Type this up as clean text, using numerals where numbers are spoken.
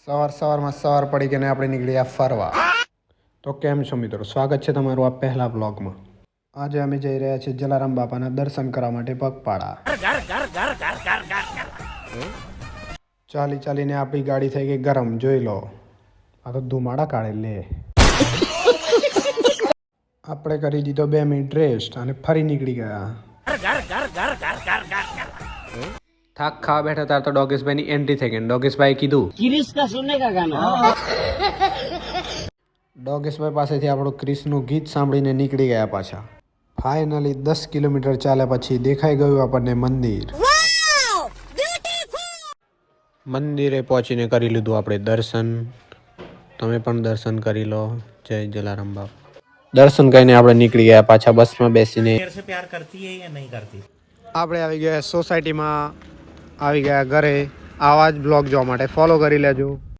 સવારમાં સવાર પડી ગઈ ને આપણે નીકળ્યા ફરવા. તો કેમ છો મિત્રો, સ્વાગત છે તમારું આ પહેલા બ્લોગમાં. આજે અમે જઈ રહ્યા છીએ જલારામ બાપાના દર્શન કરવા માટે પગપાળા. ચાલી ચાલીને આપણી ગાડી થઈ ગઈ ગરમ, જોઈ લો. આ તો ધુમાડા કાઢે લે. આપણે કરી દીધો 2 મિનિટ રેસ્ટ અને ફરી નીકળી ગયા. થાક ખાવા બેઠા ત્યારે તો ડોગેશભાઈ ની એન્ટ્રી થઈ ગઈ. ડોગેશભાઈ કીધું क्रिस का सुनने का गाना. ડોગેશભાઈ પાસેથી આપણું ક્રિસનું ગીત સાંભળીને નીકળી ગયા પાછા. ફાઇનલી 10 કિલોમીટર ચાલ્યા પછી દેખાઈ ગયું આપણને મંદિર. મંદિરે પહોંચીને કરી લીધું આપણે દર્શન. તમે પણ દર્શન કરી લો. જય જલારામ બાપા. દર્શન કરીને આપણે નીકળી ગયા પાછા બસમાં બેસીને. આપણે આવી ગયા સોસાયટીમાં, આવી ગયા ઘરે. આવા જ બ્લોગ જોવા માટે ફોલો કરી લેજો.